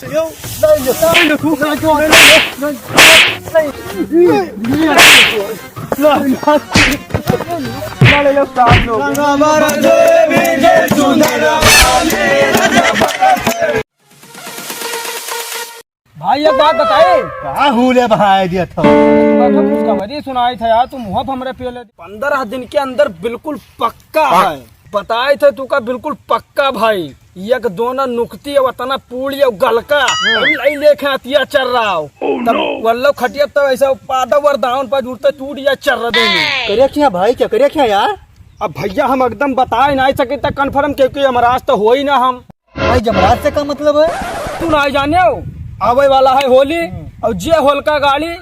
भाई एक बात बताए भाई दिया था खुशखबरी सुनाई था यार, तुम मुँह हमरे पे 15 दिन के अंदर बिल्कुल पक्का है। बताए थे तू का बिल्कुल पक्का भाई। एक दोनों नुकती वतना पूड़ी और गलका लाई लेके हतिया चल रहा हो तब वल्लभ खटिया तो ऐसा पादा वरदान पर जुड़ते टूट या चल रहा देंगे। करे क्या भाई, क्या करे क्या यार? अब भैया हम एकदम बताए नहीं सके तक कन्फर्म, क्योंकि हमारा तो हो ही ना। हम भाई जमराज से का मतलब है? तू ना जाने हो आवे वाला है होली, और जे होलका गाड़ी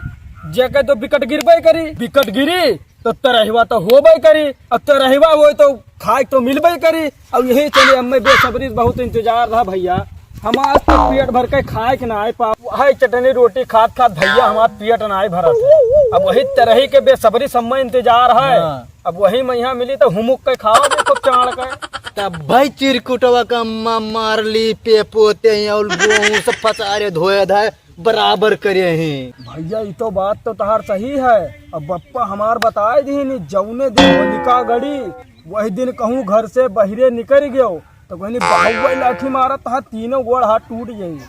जे के तो विकट गिरबे करी, विकट गिरी तो तरहवा तो होबे करी, और तरहवा हो तो खाए तो मिलबे करी। और यही चले हमें बेसब्री बहुत इंतजार रहा भैया। हम आज तो पेट भर के खाए के ना आए पा है, चटनी रोटी खात खात भैया हमारा पेट ना आए भरत है। अब वही तरह के बेसब्री समय इंतजार है। अब वही मैया मिली तो हुमुक के खाओ देखो चाड़ के। तब भाई चिरकुटवा का मार ली पे पोते और गेहूं सब पसारे धोए धाए बराबर करे हैं। भैया ये तो बात तो तहार सही है। अब बप्पा हमार बताए दी नहीं, जौने दिन होलिका गड़ी वही दिन कहूँ घर से बहिरे निकल गयो तो कहनी बाहुबली लाठी मारा तहा तीनों गोड़ हाथ टूट जाएंगे।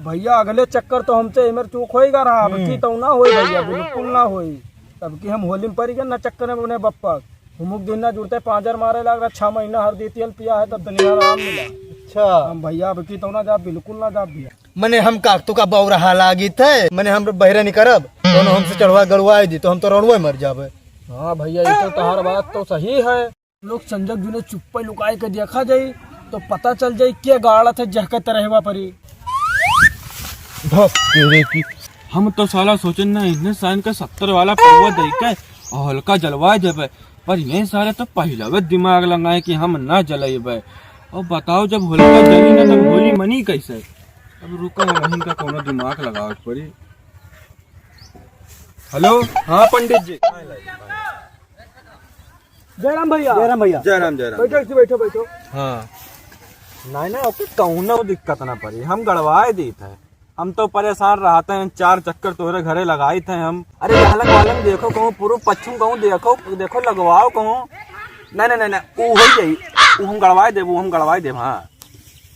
भैया अगले चक्कर तो हमसे इमर चूक होएगा रहा, अब की तो ना होई भैया, बिल्कुल ना होई। तब की हम होली में पड़ी गए ना चक्कर में, उन्हें बप्पा हुमुक दिन ना जुड़ते 5 मारे लग रहा, 6 महीना हरदी तेल पिया है तब दुनिया आराम मिला। अच्छा हम भैया अब की तो ना जा, बिल्कुल ना जा भैया। मने हम काकतू का बौरा लागी थे, मने हम बहरे नहीं करब तो हमसे चढ़वा गड़वाई दी तो हम तो रणवे मर जाबे। हाँ भैया ये तो तहार बात तो सही है। लोग संजक जी ने चुप्पे लुकाई के देखा जाई तो पता चल जाये क्या गाड़ा थे जहके तरहवा परी। हम तो साला सोचन ना इन्हें साइन का 70 वाला पौवा दे के और हल्का जलवा देवे, पर ये सारे तो पहला वे दिमाग लगाए कि हम ना जलाइबे। और बताओ जब होलिका जली ना तब होली मनी कैसे? अब रुका वहीं का कोनो दिमाग लगावट पड़ी। हेलो, हाँ पंडित जी। जयराम भैया। जयराम भैया। जयराम जयराम। बैठो बैठो बैठो। हाँ नहीं ना अब कहूँ ना दिक्कत ना पड़ी, हम गड़वाए दी थे। हम तो परेशान रहते हैं, 4 चक्कर तोरे घरे लगाई थे हम। अरे हालक वालक देखो कहूँ, पूर्व पश्चिम कहूँ देखो देखो लगवाओ कहूँ। नहीं नहीं नहीं वो हो जाई, वो हम गड़वाए दे, वो हम गड़वाए दे। हाँ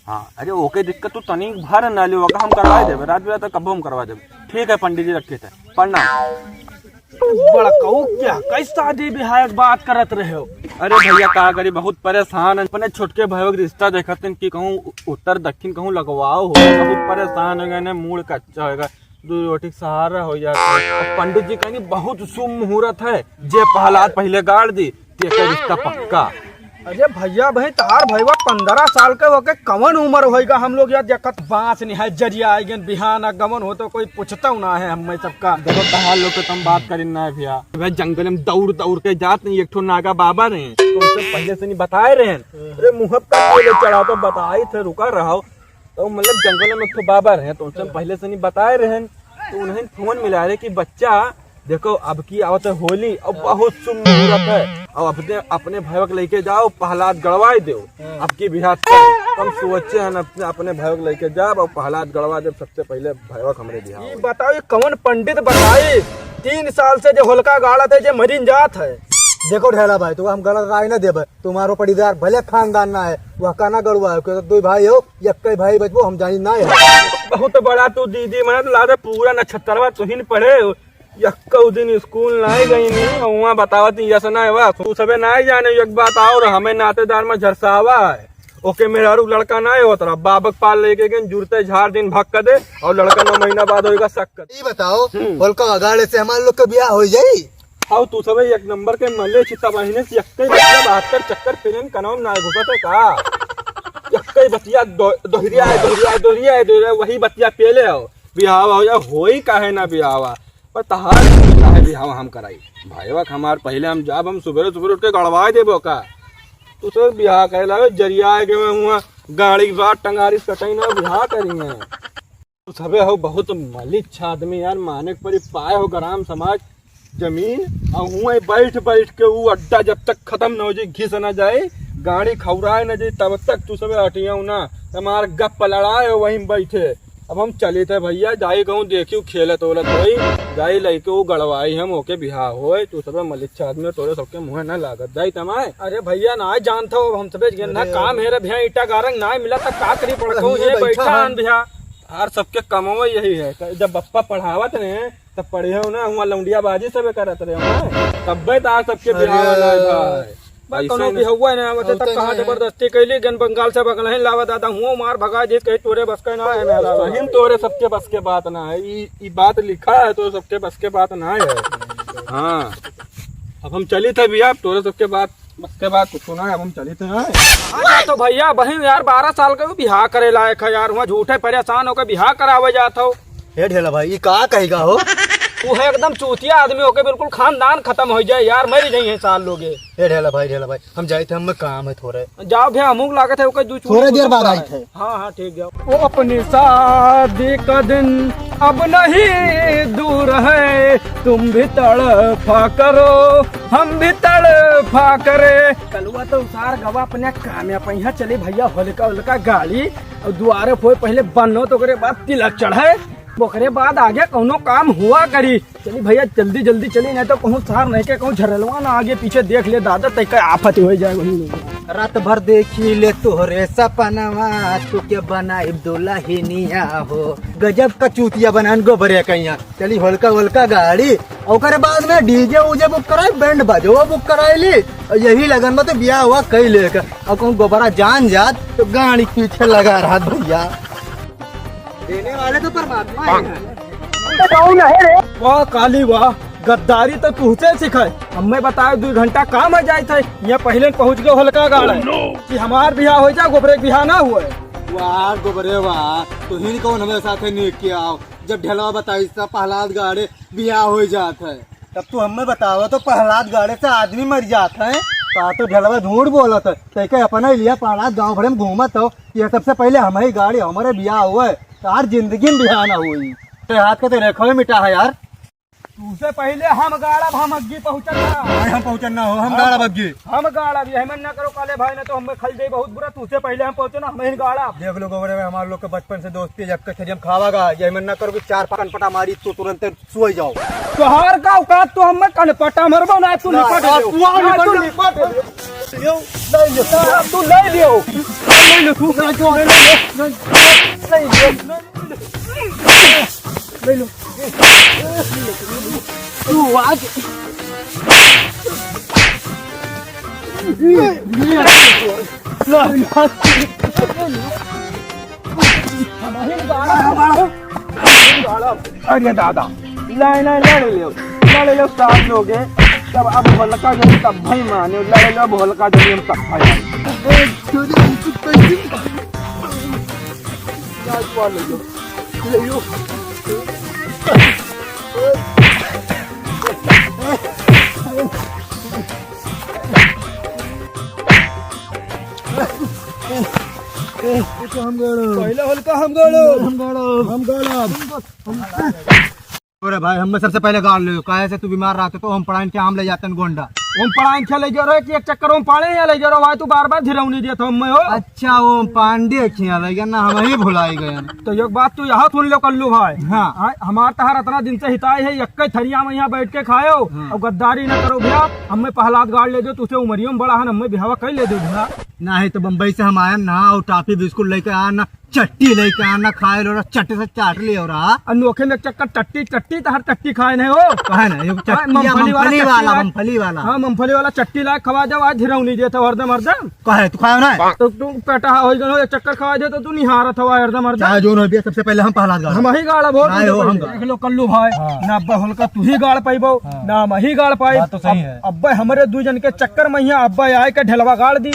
हाँ अरे ओके दिक्कत तू तनी भर ना लियो, हम करवाए देवे रात बेरा तक कब हम करवा देवे। ठीक है पंडित जी रखे थे, प्रणाम। बड़ा कहू क्या कैसे शादी बिहार बात करत रहे हो? अरे भैया का करी, बहुत परेशान है। अपने छोटके भाइयों के रिश्ता देखते कि कहूँ उत्तर दक्षिण कहूँ लगवाओ हो, बहुत परेशान हो गए, मूड कच्चा होगा, 2 रोटी सहारा हो जाता है। पंडित जी कहनी बहुत शुभ मुहूर्त है, जे पहलाद पहले गाड़ दी ते रिश्ता पक्का। अरे भैया भाई तार भैया 15 साल के होके कवन उम्र होएगा हम लोग यार देखत बांस निहाय जरिया आएगन बिहान गमन हो तो कोई पूछता ना है हमें सबका। देखो तहार लोग तो तुम बात करी ना भैया, वह जंगल में दौड़ दौड़ के जात नहीं, एक ठो नागा बाबा रहे तो उनसे पहले से नहीं बताए रहे। अरे मुहब का चढ़ा तो बताए थे, रुका रहो तो मतलब जंगल में एक ठो बाबा रहे तो उनसे पहले से नहीं बताए रहे। तो उन्हें फोन मिला रहे कि बच्चा देखो अब की आवत है होली और बहुत शुभ मुहूर्त है, और अपने भाई लेके जाओ पहलाद गड़वाई दो। अब की बिहार हम सोचे हैं अपने भाई लेके जाओ और पहलाद गड़वा दे, सबसे पहले भाई हमारे बिहार। ये बताओ ये कौन पंडित बताए 3 साल से जो होलका गाड़ा थे जो मरीन जात है। देखो ढेला भाई तो हम गलत राय न देबे, तुम्हारो पड़ीदार भले खानदान ना है वह काना गड़वा है, क्योंकि 2 भाई हो या कई भाई बचबो हम जानी ना है। बहुत बड़ा तू दीदी मैंने लादे पूरा नक्षत्रवा तुही न पढ़े यक्का दिन स्कूल नहीं गई नहीं, वहाँ बतावती ऐसा ना है तू सबे नहीं जाने। एक बात और हमें नातेदार में झरसावा है, ओके मेरा लड़का ना हो तरह बाबक पाल लेके गए जुड़ते झाड़ दिन भग कर दे और लड़का 9 महीना बाद होगा शक। ये बताओ होलका अगाड़े से हमारे लोग का ब्याह हो जाई? हाँ तू सब 1 नंबर के मले चिता महीने से 72 चक्कर फिर कनौम ना घुसते का यक्का बतिया दोहरिया वही बतिया पेले हो बिहावा हो जा होई काहे ना बिहावा। पर तहार काहे बिहावा हम कराई भाईवा हमार पहले हम जब हम सुबह उठ के गड़वा देबो का तू सब बिहार करे लावे जरिया के हुआ गाड़ी बाट टंगारी कटाई ना बिहार करेंगे। तू सबे हो बहुत मलिच्छ आदमी यार, माने पर पाए हो ग्राम समाज जमीन और हुआ बैठ के वो अड्डा जब तक खत्म न हो जाए घिस न जाए गाड़ी खौराए न जाए तब तक तू सब हटिया ना तुम्हारा गप लड़ाए वहीं बैठे। अब हम चले थे भैया, जाई कहूँ देखियो खेलत ओलत होई, जाई लइके वो गड़वाई हम ओके बिहार होए, तू सब मलिच्छ आदमी तोरे सबके मुँह न लागत जाई तमाए। अरे भैया ना जानता हो हम सबे गेंदा काम है रे भैया, ईटा गारंग ना मिला तो का करी पड़को ये बैठा हन भैया। यार सबके कमवा यही है, जब बप्पा पढ़ावत रहे तब पढ़े हो ना, हुआ लौंडिया बाजी सब करत रहे तब्बे तार सबके बिहार कोनो भी हुआ ना आवत तब कहा जबरदस्ती कैली गन बंगाल से बगल है लावा दादा हुआ मार भगा दे कहीं तोरे बस का ना है मेरा वही तोरे सबके बस के बात ना है, ई बात लिखा है तो सबके बस के बात ना है। हाँ अब हम चली थे भैया, तोरे सबके बात बस के बात सुना है, अब हम चली थे। हाँ तो भैया बहन यार 12 साल का बिहार करे लायक है यार, वहाँ झूठे परेशान होकर बिहार करावे जाता हो। हे ढेला भाई ये का कहेगा हो, तू है एकदम चूतिया आदमी होके बिल्कुल खानदान खत्म हो जाए यार, मरी नहीं है साल लोगे। हे ढेला भाई हम जाए थे, हमें काम है थोड़े। जाओ भैया अमुक लागत है ओके थोड़े देर बाद आई थे। हाँ हाँ ठीक है। वो अपनी शादी का दिन अब नहीं दूर है, तुम भी तड़फा करो हम भी तड़फा करे। कलुआ तो उसार गवा अपने काम या पहिया चले भैया, हल्का गाड़ी और दुआरे फोए पहले बनो तो करे बाद तिलक चढ़े, ओकरे बाद आगे कौनो काम हुआ करी। चली भैया जल्दी जल्दी चली, नहीं तो कहूँ सार नहीं के कहूँ झरलवा ना आगे पीछे देख ले दादा तय का आफत हो जाए वही। रात भर देखी ले तोहरे सपनवा, तू के बनाई दुल्हनिया हो, गजब का चूतिया बनान गोबरे कहिया। चली हल्का गाड़ी और बाद में डीजे उजे बुक कराई, बैंड बाजो बुक कराई, यही लगन में तो बिया हुआ कई लेकर और कहूँ गोबरा जान जात तो गाड़ी पीछे लगा रहा भैया। देने वाले तो परमात्मा है। वाह काली वाह, गद्दारी तो तुझसे सिखाए, हमें बताए 2 घंटा काम हो जाए थे, यहाँ पहले पहुँच गए हल्का गाड़ा कि हमार बिहार हो जाए गोबरे बिहार ना हुए। वाह गोबरे वाह, तो ही कौन हमारे साथ नहीं किया, जब ढलवा बताई सब पहलाद गाड़े बिया हो जात है, तब तू हमें बताओ तो पहलाद गाड़े से आदमी मर जाता है, तो ढलवा झूठ बोलत है, तो अपना लिया पहलाद गाँव भरे में घूमत हो, ये सबसे पहले हमारी गाड़ी हमारे बिया हुआ है, यार जिंदगी में बिहा ना हुई, तेरे हाथ का तो रेखा में मिटा है यार। तुझसे पहले हम गाड़ा हम अग्गी पहुँचना, हम पहुंचना हो, हम गाड़ा बग्गी, हम गाड़ा भी हम ना करो काले भाई ने तो हमें खल दे बहुत बुरा, तुझसे पहले हम पहुँचे ना हमें गाड़ा। देख लो गोबरे में हमारे लोग के बचपन से दोस्ती जब कहीं हम खावागा, ये मन ना करो कि 4 कनपटा मारी तो तुरंत सो जाओ। तोहार का औकात तो हमें कनपटा मरबो ना, तू निपट ले, तू ले लियो, ले लो तू आज अरे दादा लड़े लो साथ लोग तब अब हल्का जब तब भाई माने लड़े लो हल्का जब हम तब भाई ले लो पहले हल्का हम गाड़ो अरे भाई हमें सबसे पहले गाड़ लो, कहे से तू बीमार रहते तो हम पढ़ाई के हम ले जाते गोंडा, ओम पढ़ाई खेले जो रहे कि एक चक्कर ओम पाले या ले जो रहा तू बार धिरौनी दिया था मैं हो। अच्छा वो पांडे खिया लगे ना, हम ही भुलाई गए। तो एक बात तू यहाँ सुन लो कल्लू भाई, हाँ हमार तहार इतना दिन से हिताए है, एक थरिया में यहाँ बैठ के खाओ और गद्दारी न करो भैया, हमें पहलाद गाड़ ले दो, तुझे उमरियों में बड़ा है, हमें बिहावा कर ले दो भैया। ना ही तो बम्बई से हम आया ना, और टाफी बिस्कुट लेके आया ना, चट्टी लेके आना, खाए लो चट्टी से चाट ले रहा, अनोखे में चक्कर टट्टी तो हर टट्टी खाए नहीं हो, कहे ना मूंगफली वाला हाँ मूंगफली वाला चट्टी लायक खवा जाओ, आज धिरौनी दिया था हरदम कहे तू खाओ ना, तो तू पेटा हो गए एक चक्कर खवा दे तो तू निहारा था हरदम जो सबसे पहले हम पहला गाड़, हम ही गाड़ा बहुत देख लो कल्लू भाई ना, अब्बा हल्का तू ही गाड़ पाइबो ना हम ही गाड़ पाई, तो सही है अब्बा हमारे 2 जन के चक्कर में यहाँ अब्बा आए के ढलवा गाड़ दी।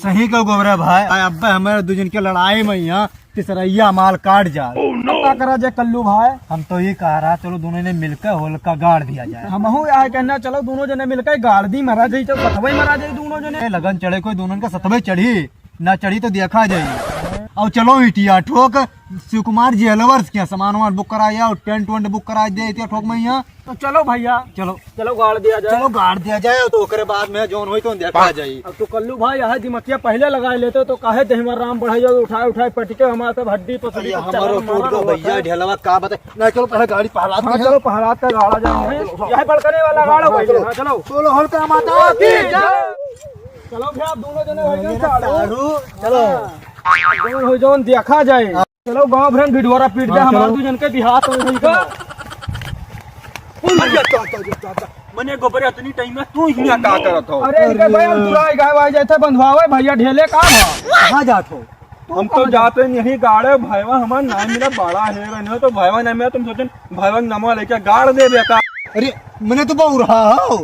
सही कहो गोबरा भाई, अब हमारे 2 जन के लड़ाई में यहाँ तिसरैया माल काट जा, क्या करा जाए कल्लू भाई, हम तो ये कह रहा चलो दोनों ने मिलकर होलका गाड़ दिया जाए, हम आए कहना चलो दोनों जने मिलकर गाड़ दी, मरा जाये तो सतवे मरा जाये दोनों जने, लगन चढ़े कोई दोनों का सतवे चढ़ी ना चढ़ी तो देखा जाये। और चलो इटिया ठोक शिव कुमार ज्वेलर्स क्या सामान वामान बुक कराया और टेंट वेंट बुक करा दे इटिया ठोक में यहाँ। तो चलो भैया, चलो चलो गाड़ दिया जाए। चलो गाड़ दिया जाए तो ओकरे बाद में जोन होई तो देखा जाए। अब तो कल्लू भाई यहाँ दिमकिया पहले लगा लेते तो काहे देहमर राम बढ़ाई उठाए उठाए पटके हमारे सब हड्डी पसली हमारो टूट दो भैया ढेलवा का बता ना। चलो पहले गाड़ी पहला। हाँ चलो पहरात का गाड़ा जाए यही बड़कने वाला गाड़ो भाई। हाँ चलो चलो हल्का माता की जय। चलो भैया दोनों जने हो गए चालू। चलो जोन हो जोन देखा जाए। चलो गांव भरन भिडवारा पीट दे हमारे दू जन के बिहार तो नहीं का। मने गोबर इतनी टाइम में तू ही का करत हो। अरे इनके भाई हम तुराई गाय वाय जाते बंधवावे भैया ढेले का कहां जात हो? हम तो जाते नहीं गाड़े भाईवा हमारा नाम मेरा बड़ा है रहने तो भाईवा नाम मेरा तुम सोचे भाईवा नाम लेके गाड़ दे बेका। अरे मैंने तो बहु रहा हो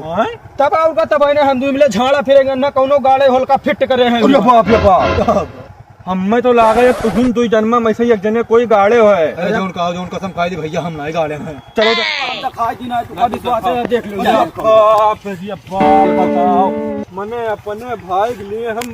तब आउका तब ने हम दू मिले झाड़ा फिरेंगे न कोनो गाड़े होलका फिट करे हैं। अरे बाप रे बाप हमें तो लागे तुम दो जन्म में से एक जने कोई गाड़े हो है। अरे जोन का जोन कसम खाई दी भैया हम नहीं गाड़े हैं। चलो खाई दी ना तो विश्वास है देख लो। बाप रे बताओ मने अपने भाई के लिए हम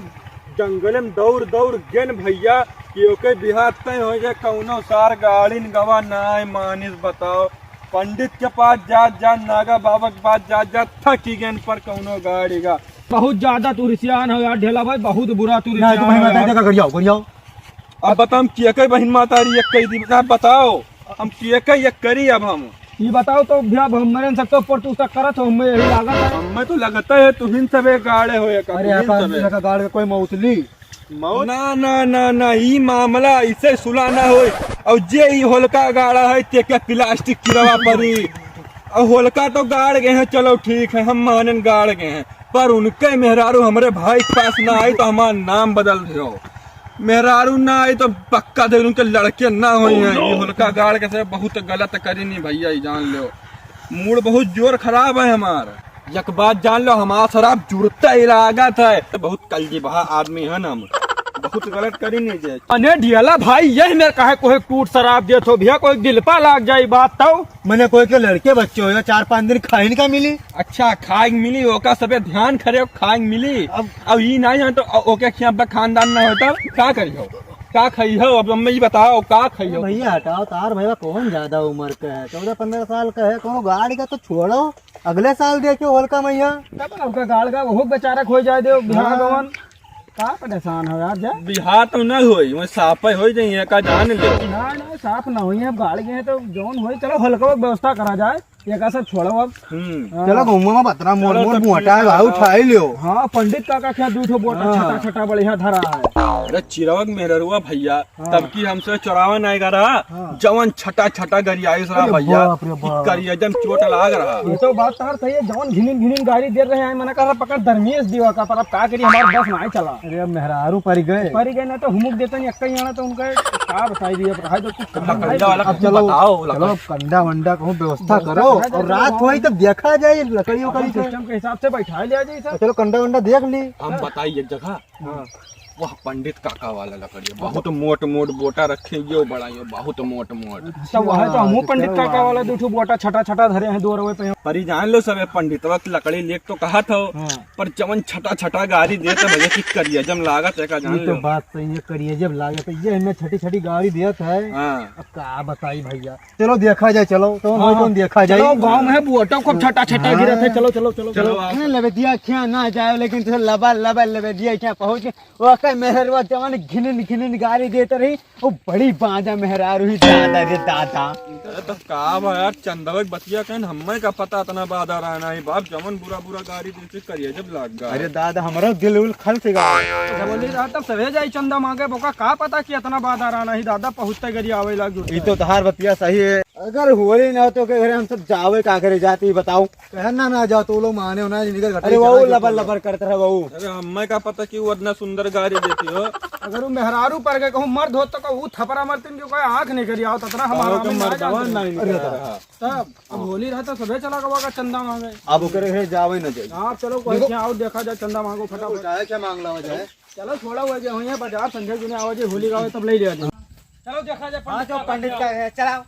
जंगल में दौड़ दौड़ गेन भैया क्योंकि बिहार तय हो जाए कौनो सार गाड़ी गवा नाय मानिस बताओ पंडित के पास जा नागा बाबा के पास जा थकी गेन पर कौनो गाड़ी का बहुत ज्यादा तुरसियान हो यार ढेला भाई बहुत बुरा नहीं तो भाई बता तुरसियान। दे कर जाओ। अब बताओ हम किए बहन मातारी एक कही दी बताओ हम किए एक करी अब हम ये बताओ तो भैया हमरे सकते ऊपर तू तक करत हो हमें यही लागत है। हमें तो लगता है तुहिन सबे गाड़े हो अरे का गाड़ कोई मौतली ना ना ना ना ई मामला इसे सुलाना हो और जे ई होलका गाड़ा है ते के प्लास्टिक किरवा पड़ी और होलका तो गाड़ गए हैं चलो ठीक है हम मानन गाड़ गए हैं पर उनके मेहरारू हमारे भाई के पास ना आई तो हमारा नाम बदल दो। मेहरारू ना आई तो पक्का दे उनके लड़के ना हुई हैं। ये होलका गाड़ के से बहुत गलत करी नहीं भैया ये जान लो मूड बहुत जोर खराब है हमारा। एक बात जान लो हमारा शराब जुड़ता इलागत है बहुत कलजी बहा आदमी है ना हम बहुत गलत करी नहीं जाए। अने ढियाला भाई यही मेरे कहे कोई टूट शराब दे तो भैया कोई दिलपा लाग जाए बात तो मैंने कोई के लड़के बच्चे हो 4-5 दिन खाइन का मिली। अच्छा खाएग मिली ओका सबे ध्यान करे खाएग मिली अब ये नहीं है तो ओके खिया खानदान ना होता क्या करियो का खाई हो अब मैं बताओ का खाई हो। भैया हटाओ तार भैया कौन ज्यादा उम्र का है 14-15 साल का है कोनो गाड़ी का तो छोड़ो अगले साल देखो होलका मैया तब आपका गाड़ का वो बेचारा खो जाए दे बिहार गवन का परेशान हो यार जा। बिहार तो न होई मैं साफे हो जाइए का जान लो ना ना साफ ना हुई है गाड़ गए तो जौन हो चलो हल्का व्यवस्था करा जाए एक सब छोड़ो अब। चलो घूमो में बतरा मोड़ मोड़ बुआटा है भाई उठाई लियो। हाँ पंडित का क्या दूठो बोटा छटा छटा बढ़िया धरा है। अरे चिरवक मेहरुआ भैया तब की हमसे चौरावा नहीं कर रहा जवन छटा छटा गरियाई सरा भैया करिए जब चोट लाग रहा। ये तो बात तार सही है जौन घिनिन घिनिन गाड़ी दे रहे हैं मैंने कहा पकड़ दरमियस दिवा का पर अब का करिए हमारे बस नहीं चला। अरे मेहरारू पर गए ना तो हुमुक देते नहीं अक्का आना तो उनका क्या बताई दिया भाई तो कुछ अब चलो चलो कंडा वंडा कहूँ व्यवस्था करो और रात हुई तब देखा जाए लकड़ी उकड़ी सिस्टम के हिसाब से बैठा लिया जाए सब। चलो कंडा वंडा देख ली। हम बताइए एक जगह वह पंडित काका वाला लकड़ी बहुत मोट मोट बोटा रखे यो बड़ा यो बहुत मोट मोट तो वह तो हमू पंडित काका वाला दूठो बोटा छटा छटा धरे हैं 2 रुपए पे। पर जान लो सब पंडित वक्त लकड़ी लेक तो कहा था पर जवन छटा छटा गाड़ी देते भैया की करिए जब लागत है का जान तो लो बात सही है करिए जब लागत है ये हमें छठी छठी गाड़ी देत है। अब का बताई भैया चलो देखा जाए चलो तो देखा जाए गाँव में बोटा को छटा छटा गिरा थे चलो चलो चलो चलो लबेदिया क्या ना जाए लेकिन लबा लबा लबेदिया क्या पहुँच वो मेहरवा जवान घिनन घिनन गाड़ी देते रही वो बड़ी बाजा मेहरारू ही दादा रे दादा तो का यार चंदवक बतिया कहन हमें का पता इतना बाधा रहना है बाप जमन बुरा बुरा गाड़ी देते करिए जब लाग गया। अरे दादा हमारा दिल उल खल से बोली तब सवे जाई चंदा मांगे बोका का पता कि इतना बाधा रहना ही दादा पहुँचते गरी आवे लाग। ये तो तहार बतिया सही है अगर होली ना तो के घरे हम सब जावे का करे जाती बताओ कहना ना जाओ तो लोग माने होना निकल। अरे वो लबर लबर करते रहे वो अरे हमें का पता कि वो इतना सुंदर गाड़ी देती हो अगर वो मेहरारू पर गए कहूँ मर्द हो तो कहूँ थपरा मरतीन क्यों कहे आँख नहीं करी आओ ततना हमारा तब अब होली रहता सबे चला गवा का चंदा मांगे अब करे घरे जावे न जाए आप चलो कोई आओ देखा जाए चंदा मांगो फटाफट क्या मांग ला जाए चलो छोड़ा हुआ जो है बाजार संजय जी ने आवाज होली गावे तब ले लिया चलो देखा जाए पंडित का चलाओ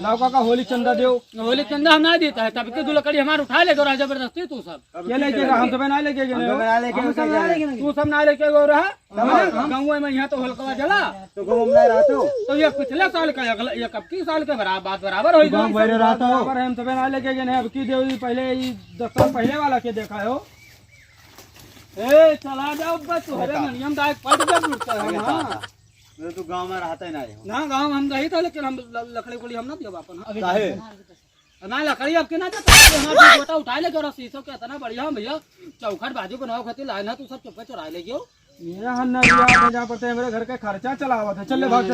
लाओ काका होली चंदा दो। होली चंदा हम ना देता है, तब के दो लकड़ी हमारे उठा ले रहा जबरदस्ती तू सब। ये लेके हम सब ना लेके गए तू सब ना लेके गो रहा गाँव में यहाँ तो होलकवा जला तो ये पिछले साल का ये कब की साल के बात बराबर हो हम सब ना लेके गए अब की देवी पहले 10 साल पहले वाला के देखा हो। ए चला जाओ बस हरे नियम दायक पट गया उठता है हां तो गांव में रहता ही ना गाँव हम गई था लेकिन हम लकड़ी कोड़ी हम ना दिया बापन ना लकड़ी अब के ना जाता हमारा बेटा उठा ले और शीशो के इतना बढ़िया भैया चौखट बाजू बनाओ खातिर लाए ना तू सब चुपके चुरा ले गयो मेरा हन्ना दिया जा पड़ते हैं मेरे घर का खर्चा चलावा था। चल भाग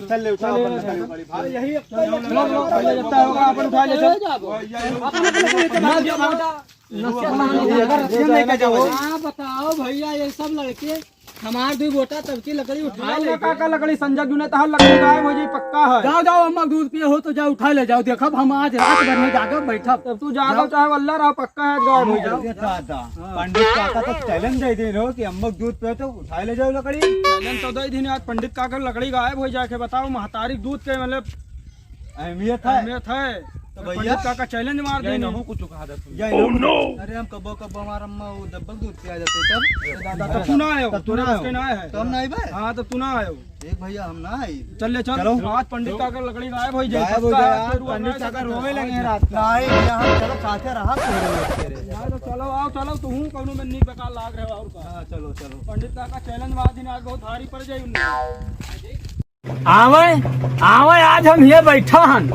चल ले उठा अरे यही पहले जता होगा अपन उठा ले हां बताओ भैया ये सब लड़के हमार भी बोटा तब की लकड़ी उठा ले काका लकड़ी संजय ने तहल लकड़ी गायब हो जाई पक्का है। जाओ जाओ अम्मा दूध पिए हो तो जाओ उठा ले जाओ देखब हम आज रात भर में जाकर बैठा तब तू जागो चाहे अल्लाह रहा पक्का है गायब हो जाओ। पंडित काका तो चैलेंज दे दे रहो कि अम्मक दूध पे तो उठा ले जाओ लकड़ी। चैलेंज तो दे दिन आज पंडित काका लकड़ी गायब हो जाके बताओ महतारी दूध के मतलब अहमियत है तो भैया काका चैलेंज मार दे ना कुछ कहा दे अरे हम कब्बो हमारा अम्मा वो डब्बल दूध पिया जाते तब दादा तू ना आयो तू ना आए तो हम ना आई भाई। हां तो तू ना आयो देख भैया हम ना आई चल ले चल आज पंडित काका लकड़ी गायब हो जाए पंडित काका रोवे लगे रात नहीं भैया हम चलो साथे रहा तो चलो आओ चलो तू कोनो में नहीं बेकार लाग रहे और का। हां चलो चलो पंडित काका चैलेंज मार दिन आज बहुत भारी पड़ जाई उन्हें। आवे आज हम ये बैठा हन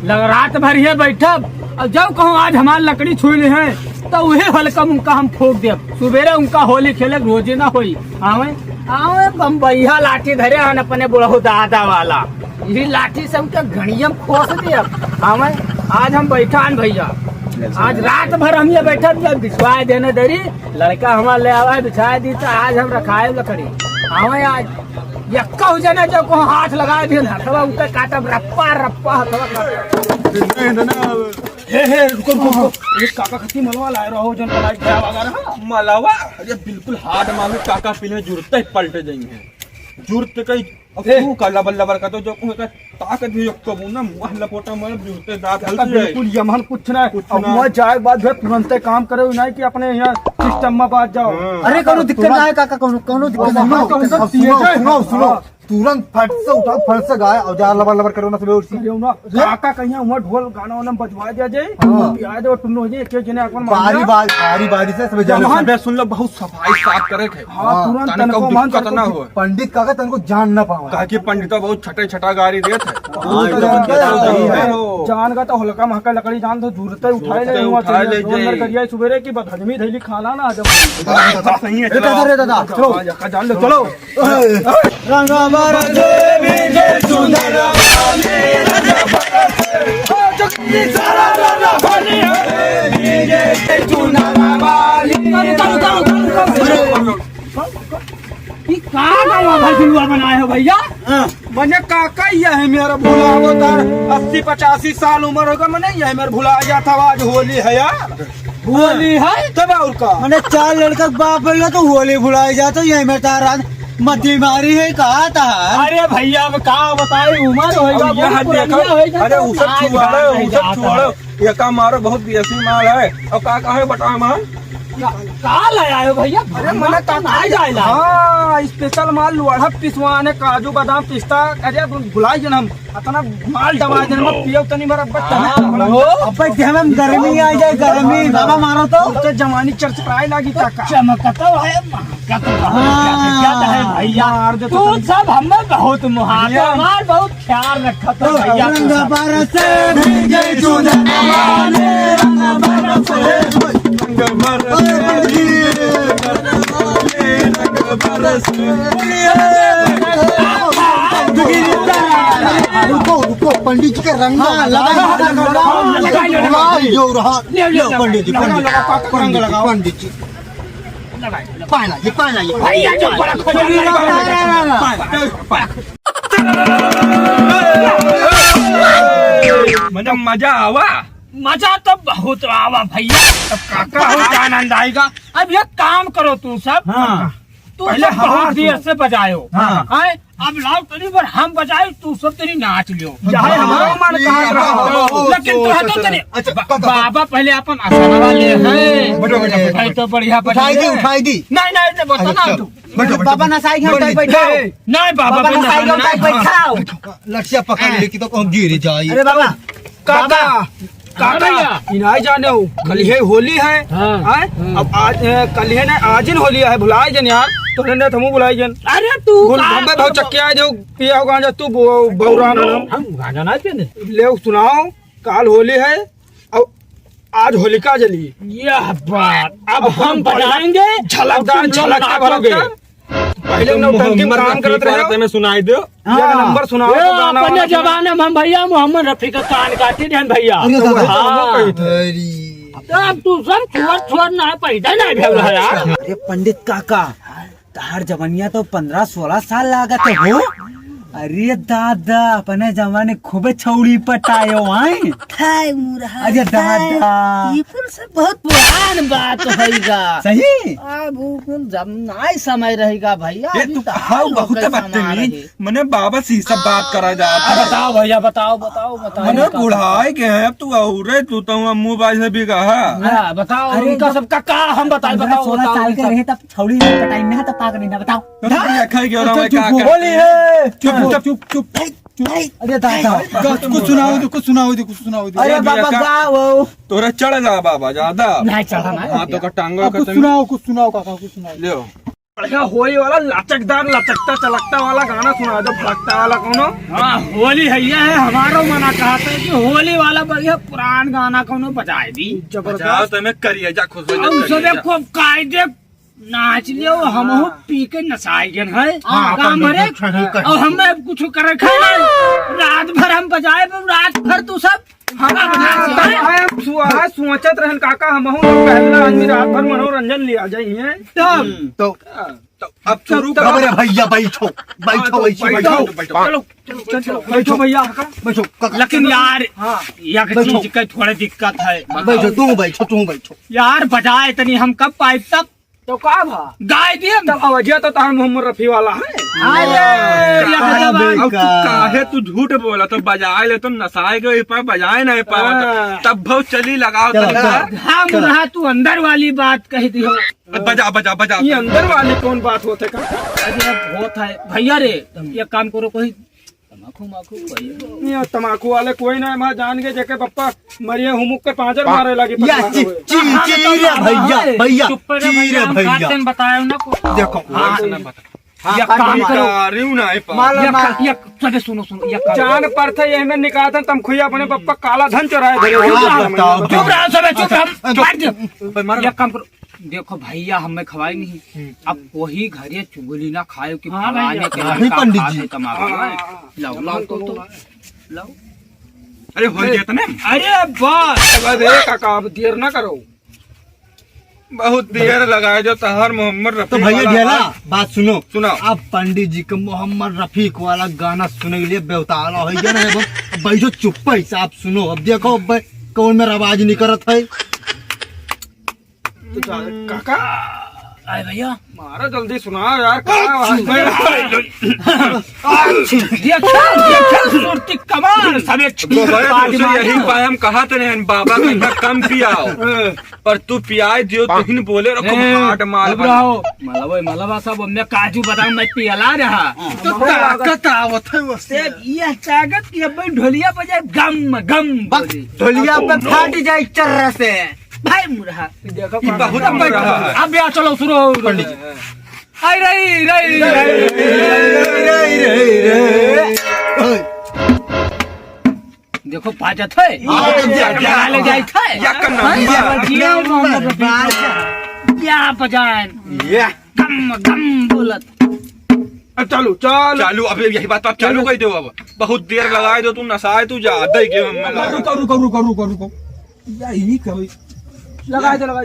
रात भर ये बैठा और जब कहूँ आज हमारी लकड़ी छुई है तो वही हल्का उनका हम ठोक दे सुबेरे उनका होली खेले रोजे ना होई। आवे आवे बम्बैया लाठी धरे हन अपने बुढ़ऊ दादा वाला ये लाठी से उनका घड़ियम खोस दे। आवे आज हम बैठा हन भैया आज रात भर हम ये बैठा बिछवाए देने दरी लड़का हमारे ले आवा बिछाए दी तो आज हम रखाए लकड़ी। आवे आज यक्का हो जाना जब को हाथ लगा दिया हथवा उतर काटा रप्पा रप्पा हथवा हे रुको ये काका खती मलवा लाए रहो जन पलाई गया वगैरह मलावा अरे बिल्कुल हार्ड मांगे काका पीने जरूरत है पलटे जाएंगे जरूरत कई अब तू का लबल लबर का तो जो का ताकत भी को ना मुंह लपोटा में जरूरत दांत हल बिल्कुल यमन कुछ ना अब वहां जाए बाद में तुरंत काम करे नहीं कि अपने यहाँ सिस्टम में बात जाओ। अरे कोनो दिक्कत ना है काका कोनो दिक्कत नहीं सुनो तुरंत फट से उठा फट से गाय औजार लबर लबर करो ना सब उठ काका कहीं उमर ढोल गाना वाना बजवा दिया जाए प्याज और टुन्नो जी एक जने अपन बारी से सब जब सुन लो बहुत सफाई साफ करे थे हां तुरंत तनको मान ना हो पंडित काका तनको जान ना पावा कहा कि पंडित बहुत छटे छटा गाड़ी देत है जान का तो हल्का महका लकड़ी जान तो जरूरत है उठाए ले अंदर करिया सुबेरे की बदहजमी थैली खाना ना जब सही है दादा चलो जान लो चलो रंग हमारा देवी जय सुंदर वाली जगती सारा रंग वाली देवी जय सुंदर वाली बनाए हो भैया मैंने काका ये है मेरा भूला होता 80-85 साल उम्र होगा मैंने ये मेरा भुला गया था आज होली है यार होली है तब और का मैंने 4 लड़का बाप होगा तो होली भुलाई जाता यही में तारा मती मारी है कहा था। अरे भैया अब कहा बताए उम्र होगा अरे उसब छुआड़ो ये का मारो बहुत बेसी माल है और का है बता माल कहा लाया हो भैया। अरे मैंने कहा जाएगा हाँ स्पेशल माल लोढ़ा पिसवाने काजू बादाम पिस्ता अरे भुलाई जन हम इतना माल दबा जन मत पियो तनी मेरा बच्चा अब हम गर्मी आ जाए गर्मी दबा मारो तो जमानी चर्च कराए लगी काका चमकता है भैया तू सब हमें बहुत मुहावरा हमार बहुत ख्याल रखा तो भैया रुको पंडित जी का रंग पंडित जी रंग लगाओ पंडित जी पाना ये भैया जो मतलब मजा आवा मजा तो बहुत आवा भैया काका बहुत आनंद आएगा। अब ये काम करो तू सब तू पहले सब बहुत देर से बजायो अब लाओ तेरी पर हम बजाए तू सब तेरी नाच लियो चाहे हमारा मन कहाँ रहा लेकिन तू है तो तेरे अच्छा, बाबा पहले अपन आसना वाले हैं बैठो, बैठो, बैठो। भाई तो बढ़िया उठाई दी उठाई दी नहीं नहीं तो बता ना तू बैठो बाबा नसाई हम टाइप बैठाओ नहीं बाबा बाबा पे नसाई हम टाइप बैठाओ लठिया पकड़ ले कि तो कहूं गिर जाई अरे बाबा काका काका इनाई जाने हो कल है होली है हाँ। आए? अब आज कल है ना आज ही होली है भुलाए जन यार तो ने तुम बुलाई जन अरे तू हम भाव चक्किया जो पिया हो गांजा तू बौरान हम गाना ना पीने ले सुनाओ काल होली है अब आज होलिका जली यह बात अब हम बजाएंगे झलकदार झलकता भरोगे पहले नौटंकी में काम करत रहे में सुनाई दो एक नंबर सुनाओ तो गाना अपने वाला जमाने में हम भैया मोहम्मद रफी का कान काटे थे भैया अरे दादा हाँ। अरे तो अब तू सब छोड़ ना पैदा नहीं भेल रहा यार अरे पंडित काका तार जवनिया तो 15-16 साल लागत हो अरे दादा अपने जमाने खूब छौड़ी पटायो आए हाय मुरहा अरे दादा ये फिर से बहुत पुरान बात होएगा सही अब वो जब नाई समय रहेगा भैया ये अभी तू तो कहा हाल बहुत होकर बात समा नहीं रहे। मने बाबा से सब बात करा जाता बताओ भैया बताओ बताओ बताओ मने बुढ़ाई के हैं अब तू औरे तू तो मुंह बाज में भी कहा हाँ, बताओ अरे उनका जब सबका का हम बताए बताओ 16 साल के रहे तब छौड़ी नहीं पटाई में तब पाक नहीं ना बताओ खाई के रहा चुप क्या होली है चुप चुप चुप अरे दादा कुछ सुनाओ दे कुछ सुनाओ दे कुछ सुनाओ दे अरे बाबा गाओ तोरा चढ़ जा बाबा ज्यादा नहीं चढ़ाना हाँ तो का टांगो का कुछ सुनाओ काका कुछ सुनाओ ले बढ़िया होली वाला लचकदार लचकता चलकता वाला गाना सुना दो फड़कता वाला कोनो हाँ होली है ये है हमारो मना कहा था कि होली वाला बढ़िया पुरान गाना कोनो बजाए दी जाओ तो मैं करिए जा खुश हो हम सब को कायदे नाच लियो हम पी के नसाई गन है काम भरे और हमें कुछ कर रात भर हम बजाए रात भर तू सब सोचत रहन काका हम पहला आदमी रात भर मनोरंजन लिया जाइए तब तो अब शुरू अरे भैया बैठो बैठो बैठो चलो चलो बैठो भैया बैठो लेकिन यार एक चीज का थोड़ा दिक्कत है बैठो तू बैठो यार बजाए तनी हम कब पाए तब तो का भा गाय दिए तब अवजिया तो तार मोहम्मद रफी वाला है अब तू काहे तू झूठ बोला तो बजाए ले तो नसाए गए पर बजाए नहीं पावा तब बहुत चली लगाओ हाँ मुरहा तू अंदर वाली बात कह दियो बजा बजा बजा ये अंदर वाली कौन बात होते का अरे बहुत है भैया रे ये काम करो कोई तमाकू माकू भैया ये तमाकू वाले कोई ना मैं जान के जेके पप्पा मरिए हुमुक के पांचर मारे लगे या चीरे भैया चुप रहे चीरे भैया भैया हम बताया ना को देखो ये काम करो नहीं चले सुनो सुनो ये काम जान पर थे ये में निकाल तम खुया अपने पप्पा काला धन चुराए धरे चुप रहो सब चुप हम मार दे ये काम करो देखो भैया हमें खवाई नहीं अब वही घरे चुगली ना खाए कि फलाने के नहीं पंडित जी। तमाकू लाओ लाओ तो लाओ अरे हो गया तने अरे बस अरे काका अब देर ना करो बहुत देर लगाए जो तहर मोहम्मद रफी तो भैया वाला ढेला बात सुनो सुनाओ। अब पंडित जी के मोहम्मद रफीक वाला गाना सुनने के लिए बेवताला हो गया ना बैठो चुप से आप सुनो अब देखो कौन मेरा आवाज नहीं करत है काका अरे भैया मारा जल्दी सुना यार सुरती कमाल सब यही पाए हम कहा थे बाबा का कम पियाओ पर तू पियाए दियो तुम बोले रखो हाट माल मलबा सब हमने काजू बादाम में पियला रहा तो ताकत आवत है से ये ताकत की अब ढोलिया बजाए गम गम बोली। ढोलिया पे फाट जाए चर्रा से भाई मुरहा देखो ये बहुत रहा है अब यहाँ चलो शुरू हो पंडित जी आई रही देखो पाजत है ले जाए थे या का नंबर क्या बजाए गम गम बोलत चलो चल चालू अब यही बात आप चालू कर दो अब बहुत देर लगाए दो तू नसाए तू ज्यादा ही के रुको यही कभी लगा दे लगा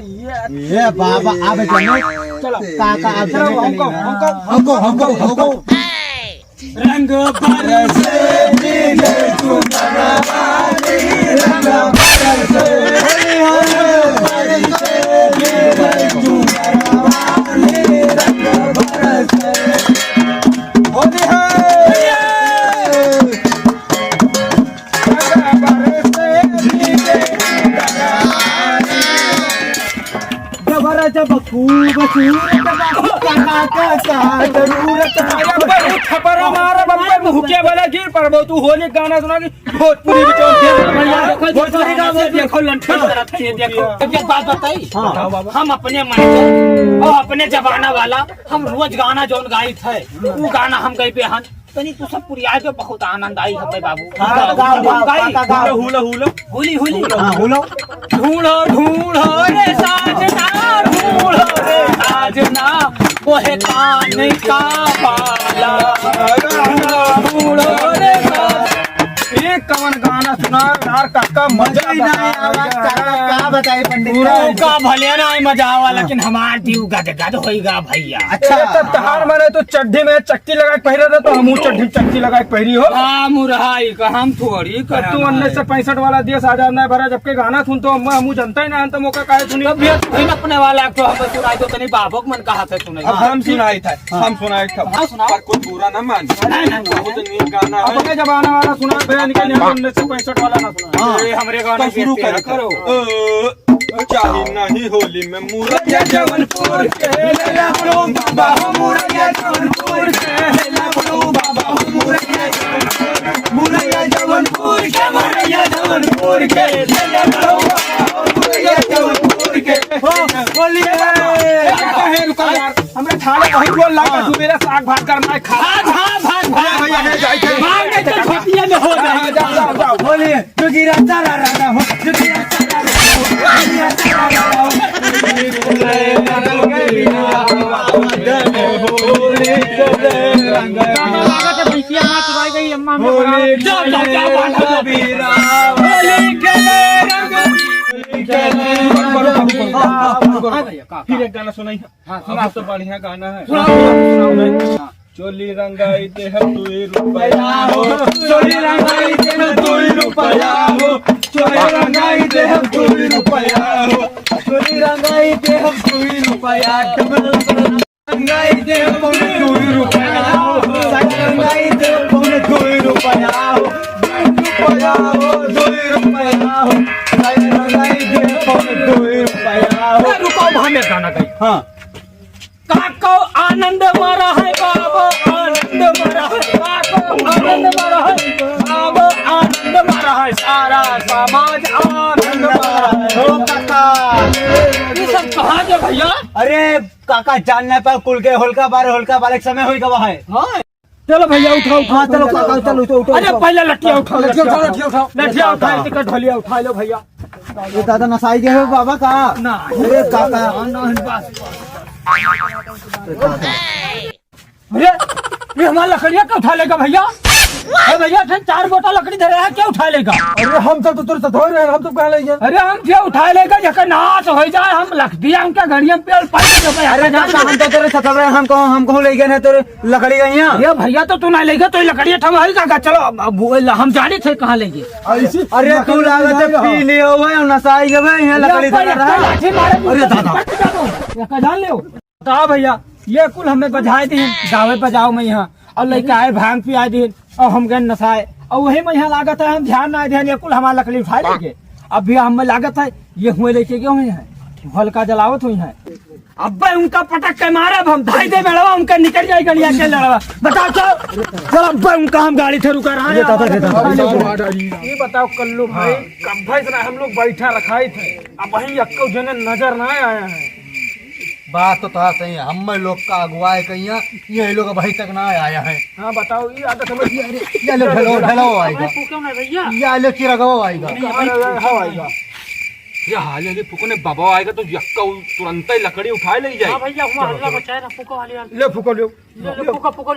ये बाबा आवे जाने चलो काका आप चलो हमको रंग बरसे नीले चुनरवानी रंग बरसे होली है जरूरत अरे थपरा मारा बम्बे मुहके वाला गिर पर तू होली गाना सुना कि भोजपुरी भोजपुरी का वो देखो लंठन करत है, ये देखो एक बात बताई। हम अपने मन से और अपने जमाना वाला हम रोज गाना जौन गाई थे वो गाना हम गई पे हन तनी तू सब पुरिया के बहुत आनंद आई हमें बाबू। हुला हुला हुली हुली बोलो ढूंढो ढूंढो रे साजना, ढूंढो रे साजना ओहे कान का बाला, ढूंढो रे एक कवन गाना सुना यार काका मजा क्या बताए पंडित का भले ना मजा आवा लेकिन हमार दिल गदगद होइगा भैया। अच्छा तहार मारे तो चड्ढी में चक्की लगा के पहरे था तो हमू चड्ढी चक्की लगा के पहरी हो। हाँ मुरहाई का हम थोड़ी तू 1965 वाला देश आजाद नहीं भरा जबकि गाना सुन तो हमू जनता ही नहीं तो मौका काहे सुनी अपने वाला तो हम सुनाई तो तनी बाबक मन कहा था सुनाई। अब हम सुनाई था हम सुनाई था हाँ, सुनाओ। पर कोई बुरा ना मान बहुत नीक गाना है। अपने जमाना वाला सुना निकल 1965 वाला ना सुना। ये हमरे गाना तो शुरू करो चाहे नहीं होली में मुरैया जवनपुर के लेला बोलो बाबा हो मुरैया जवनपुर के लेला बोलो बाबा हो मुरैया जवनपुर के मुरैया जवनपुर के लेला बोलो बाबा हो मुरैया जवनपुर के होली है रुका यार हमरे थाले बहुत बोल लगा तू मेरा साग भात करना है खा भाग भैया है जाए भाग नहीं तो छोटिया में हो जाए। जाओ जाओ बोलिए तू गिरा चला रहा हो तू गिरा चला रहा हो फिर एक गाना सुनाई। हाँ तो बढ़िया गाना है। चोली रंगाई दे हम 2 रुपया हो, चोली रंगाई दे हम 2 रुपया हो, चोली रंगाई दे हम 2 रुपया हो, चोली रंगाई दे हम 2 रुपया, रंगाई दे हम 2 रुपया हो, रंगाई दे हम 2 रुपया हो, 2 रुपया हो, रंगाई दे हम 2 रुपया हो। रुको हमें गाना गई। हाँ काको आनंद मारा है बाबो आनंद मारा है, काको आनंद मारा है बाबो आनंद मारा है, सारा समाज आनंद मारा है। हो काका ये सब कहाँ के भैया? अरे काका जानने पर कुल के होलका बार एक समय हुई गवा है। चलो भैया उठाओ हाँ चलो काका चलो उठो अरे पहले लट्टिया उठाओ, लठिया उठा के ढोलिया उठा लो भैया। ये दादा नसाई गए हो बाबा का ना अरे काका अरे ये हमारा लकड़िया क्या उठा लेगा भैया? अरे भैया 4 गोटा लकड़ी धरे है क्या उठा लेगा? अरे हम सब तो तुरंत धो रहे हैं हम तो कह लेंगे। अरे हम क्या उठा लेगा जकर नाश हो जाए हम लख दिया उनका घड़िया पे अरे काका हम तो तेरे सतल रहे हमको ले गए ना तेरे लकड़ी गई यहाँ। ये भैया तो तू ना लेगा तो लकड़िया ठमाई का चलो हम जाने थे कहाँ लेंगे। अरे तू लागत पी लियो भाई नसाई गए भाई यहाँ लकड़ी धरा रहा। अरे दादा जान ले बताओ भैया ये कुल हमें बजाए दी गावे बजाओ में यहाँ और लेके आए भांग पिया दी और हम गए नसाए और वही में यहाँ लागत है हम ध्यान ना ध्यान ये कुल हमारा लकड़ी उठा लेंगे। अब भी हमें लागत है ये हुए लेके क्यों है हल्का जलावत हुई है। अब उनका पटक के मारे अब हम धाई दे बेड़वा उनका निकल जाए गड़िया के लड़वा बताओ चलो अब उनका हम गाड़ी थे रुका रहा है। ये बताओ कल्लू भाई कब हम लोग बैठा रखाई थे अब वही अक्को जने नजर ना आया है। बात तो था सही है हम लोग का अगुवाई कहिया ये लोग भाई तक ना आया है। हाँ बताओ ये आदत समझ ये लोग ढलो आएगा ये लोग की रगवा आएगा ये हाल ही फुको ने बाबा आएगा तो यक्का तुरंत ही लकड़ी उठाए ले जाए। भैया हल्ला बचाए ना फूको वाली ले फूको ले तू फूको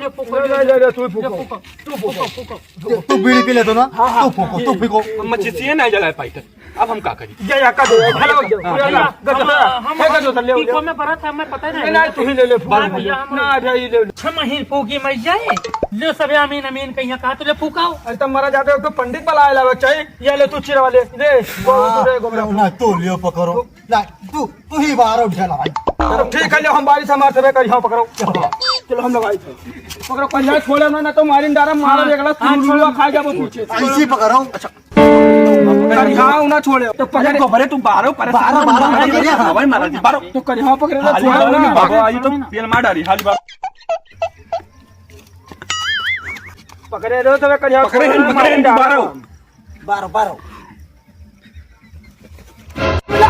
तू बीड़ी पी ले तो ना तू फूको तू फूको हम मच्छी नहीं जलाए पाई थे अब हम का करी ये याका दे हेलो पीको में बड़ा था हमें पता नहीं। नहीं तू ही ले ले ना जाई ले 6 महीने फूकी मर जाए ले सब अमीन अमीन कहीं कहा तो ले फूकाओ। अरे तुम मरा जाते हो तो पंडित बुलाए ला चाहिए ये ले तू चिरा वाले दे ना तू लियो पकड़ो ना तू ही बाहर उठा ला भाई। ठीक है हम बारिश हमारे से कर यहाँ पकड़ो चलो हम लगाई पकड़ो कहीं छोड़े ना तो मारिन दारा मारो देखला छोड़ो खा जा वो पीछे ऐसी पकड़ो। अच्छा करिहा ना छोड़े तो पकड़े गोबरे तू बारो बारो तो करिहा पकड़े ना बाबा आई तो पेल मार डाली हाली बार पकड़े रहो तो करिया पकड़े दोबारा बारो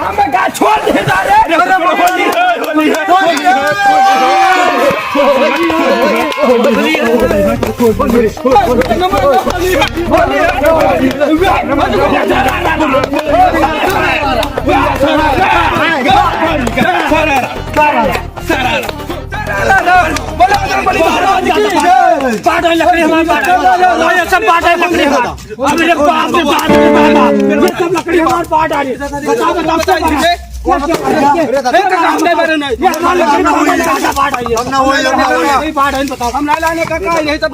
हमें क्या छोड़ दे जा रे लकड़ी हमारे सब बात है लकड़ी हमारे बाप रे बाप ये सब लकड़ी हमारे पास आ रही है हम लाने का यही सब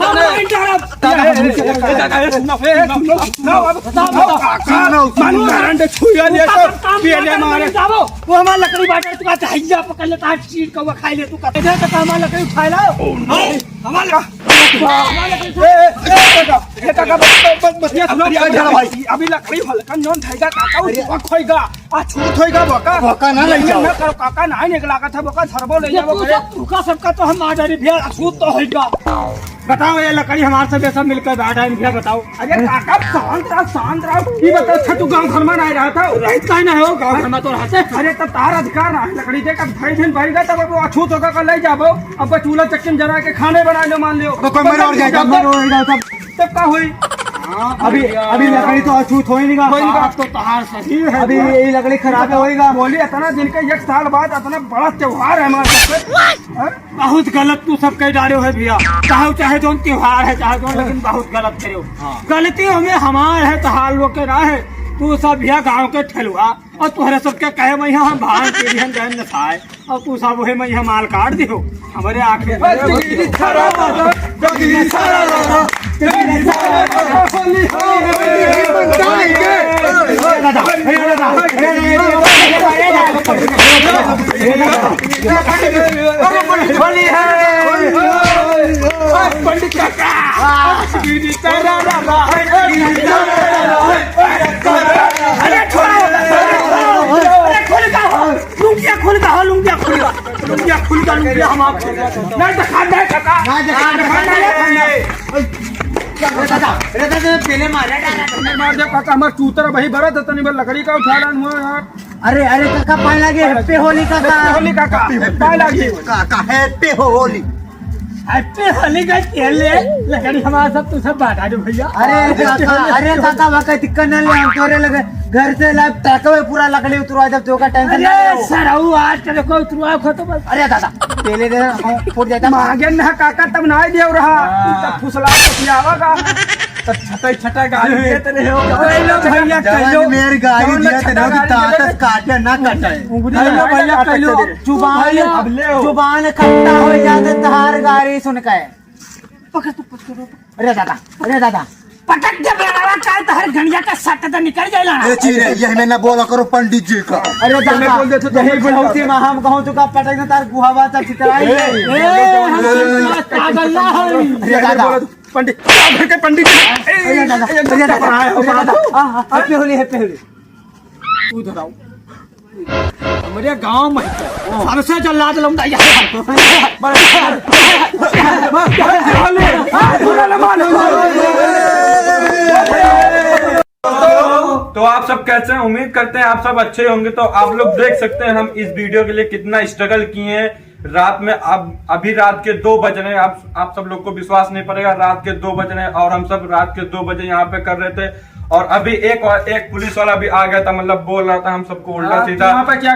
वो हमारा लकड़ी बांटे तू कहता है पकड़ लेता है चीट का खा ले तू कहता है हमारा लकड़ी उठा लो अभी लकड़ी हल्का नॉन खाएगा काका खोएगा आ छूट होएगा बका ना ले जाओ ना करो काका नहीं निकला का था बका धरबो ले जाओ तुका सबका तो हम आजारी भैया छूट तो होगा बताओ ये लकड़ी हमारे सब सब मिलकर बैठा है भैया बताओ अरे काका शांत रहो ये बताओ अच्छा तू गांव घर में नहीं रहा था रहित का ना हो गांव घर में तो रहते अरे तब तार अधिकार ना है लकड़ी दे कब भाई दिन भरेगा तब वो अछूत होगा कल ले जाबो अब चूल्हा चक्की जरा के खाने बना लो मान लो तब का हुई अभी लकड़ी तो अछूत हो ही नहीं बात तो तार सही है अभी ये लकड़ी खराब होएगा बोली इतना दिन के एक साल बाद इतना बड़ा त्योहार है हमारे सबसे बहुत गलत तू सब कह डाले है भैया चाहे जो त्योहार है चाहे जो लेकिन बहुत गलत करे गलती हमें हमार है तो हाल लोग के रहा है तू सब भैया गाँव के ठेलुआ और तुहरे सबके कहे मैं हम भान के भी हम नसाए और तू सब वही मैं माल काट दियो हमारे आखिर पंडित लुंगिया हम आपको नहीं दिखा दे काका पहले मारे मार दे काका हमारा चूतर भाई भरा था तनी लकड़ी का उठा रहा हूं यार अरे काका पाए लगे हैप्पी होली काका पाए लगी काका हैप्पी होली हैप्पी होली का खेले लकड़ी हमारा सब तू सब बांटा दो भैया अरे काका वाका दिक्कत ना ले हम तोरे लगे घर से लाइव टैकवे पूरा लकड़ी उतरवा जब तो का टेंशन अरे सरऊ आज तेरे को उतरवा खो तो बस अरे दादा पहले दे फूट जाता मांगे ना काका तब ना दे रहा तब फुसला पतियावागा तब छटा गाड़ी देते रहे हो भैया कहियो मेरी गाड़ी दिया तेरे की ताकत काटे ना कटाए भैया कहियो जुबान खट्टा हो जाते तहार गाड़ी सुन के अरे दादा पटक दे बेड़ा का तहर घंडिया का सट तो निकल जाएला ये चीज है ये मैं ना बोला करो पंडित जी का अरे दादा बोल दे तो यही बुढ़ौती में हम कहूं तो का पटक ना तार गुहावा तक चितराई पागल ना हो अरे दादा पंडित घर के पंडित अरे दादा हैप्पी होली तू धराओ हमारे गांव में सबसे जल्लाद लौंडा तो आप सब कैसे हैं? उम्मीद करते हैं आप सब अच्छे होंगे। तो आप लोग देख सकते हैं हम इस वीडियो के लिए कितना स्ट्रगल किए हैं रात में। अब अभी रात के 2 बज रहे हैं। आप सब लोग को विश्वास नहीं पड़ेगा, रात के 2 बज रहे हैं और हम सब रात के 2 बजे यहाँ पे कर रहे थे। और अभी एक पुलिस वाला भी आ गया था, मतलब बोल रहा था हम सबको उल्टा सीधा। यहाँ पे क्या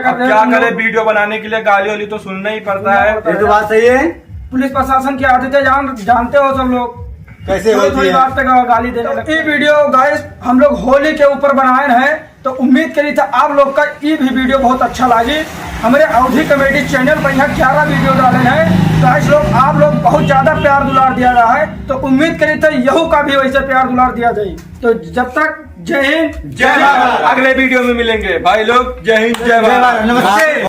करे वीडियो बनाने के लिए गाली वाली तो सुनना ही पड़ता है। ये तो बात सही है। पुलिस प्रशासन की आदतें जानते हो सब लोग कैसे होती थोड़ी है? बात पे गाली देने लगते। ये वीडियो गाइस हम लोग होली के ऊपर बनाए हैं, तो उम्मीद करी था आप लोग का ये भी वीडियो बहुत अच्छा लगी। हमारे अवधि कॉमेडी चैनल पर यहाँ 11 वीडियो डाले हैं। गाइस लोग आप लोग बहुत ज्यादा प्यार दुलार दिया रहा है, तो उम्मीद करी था यहू का भी वैसे प्यार दुलार दिया जाए। तो जब तक जय हिंद जय भारत। अगले वीडियो में मिलेंगे भाई लोग। जय हिंद जय भारत। नमस्ते।